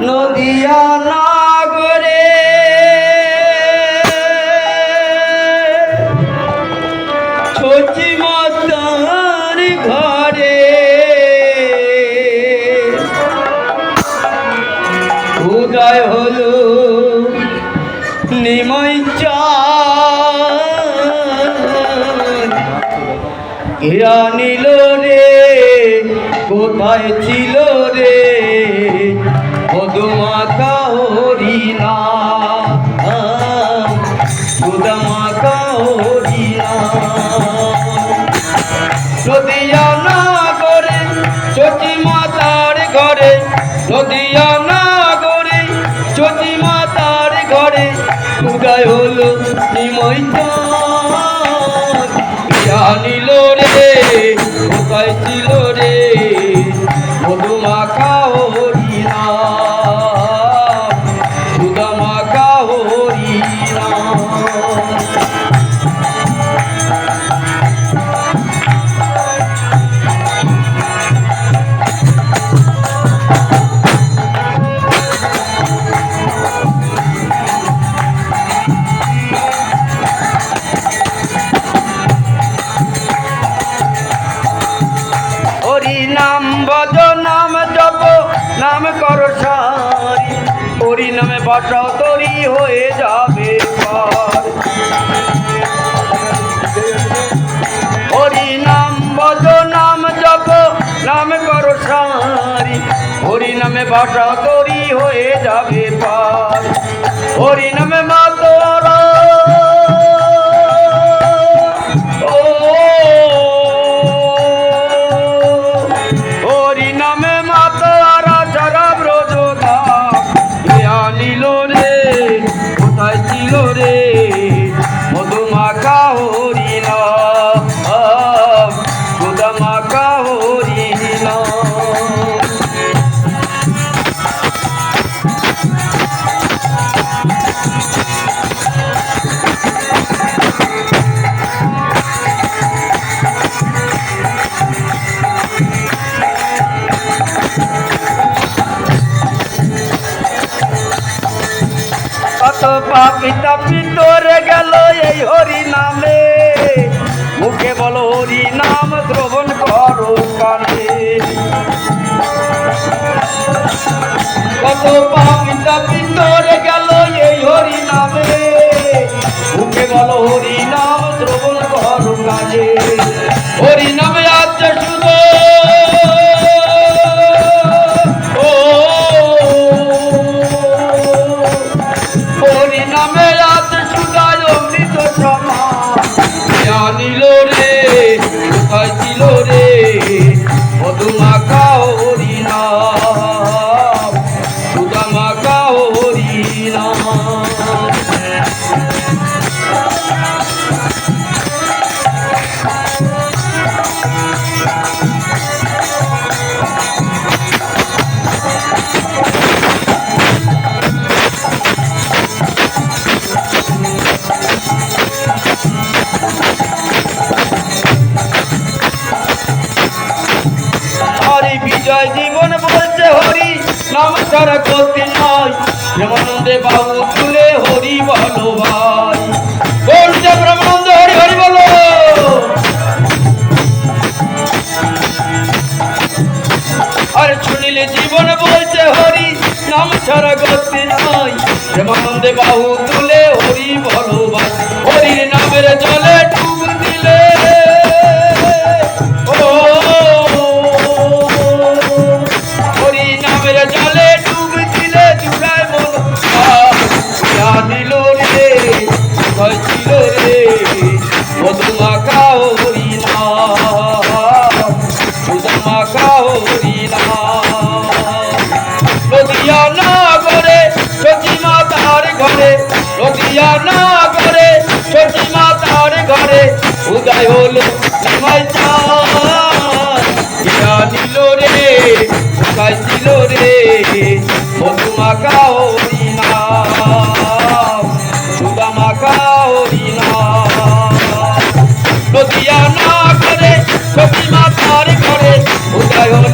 নদিয়া নগরে ছোটি মাতার ঘরে উদয় হলো নিময় চাঁদ ঘেরা নিল রে কোথায় ছিল রে মধুমাখা হরিণা মধুমাখা হরিণা নদিয়া নগরে ছোটি মাতার ঘরে নদিয়া নগরে ছোটি মাতার ঘরে উদয় হলো নিময় চাঁদ জানিল রে কোথায় ছিল রে মধুমাখা হরিণা মধুমাখা হরিণা নাম বদ নাম জপ নাম কর সারি হরি নামে বাসা তরি হয়ে যাবে হরি নাম বদ নাম জপ নাম কর সারি হরি নামে বাসা তরি হয়ে যাবে পার হরি নামে মাতোরা মধুমাখা হরিণা মধুমাখা হরিণা কত পাপি তাপি তোরে গেল এই হরি নামে মুখে বলো হরি নাম শ্রবণ করো কানে কত পাপি তাপি তোরে গেল এই হরি নামে মুখে বলো হরি নাম শ্রবণ করো কানে হরি নামে আছে শুধু জানিল রে কোথায় ছিল রে মধুমাখা হরিণা মধুমাখা হরিণা বিজয় জীবন বলছে হরি নাম ছাড়া গতি নয় প্রেমানন্দে বাবু তুলে হরি বলো ভাই বলছে প্রেমানন্দ হরি হরি বলো আর শুনিলে জীবন বলছে হরি নাম ছাড়া গতি নয় প্রেমানন্দে বাবু তুলে হরি বলো ভাই হরির নামের জলে ডুব দিলে জলে ডুব দিলে জুড়ায় মন জানিল রে কোথায় ছিল রে মধুমাখা হরিণা মধুমাখা হরিণা নদিয়া নগরে ছোটি মাতার ঘরে নদিয়া নগরে ছোটি মাতার ঘরে উদয় হলো নিময় চাঁদ জানিল রে কোথায় ছিল রে মধুমাখা হরিণা মধুমাখা হরিণা নদিয়া নগরে ছোটি মাতার ঘরে উদয় হলো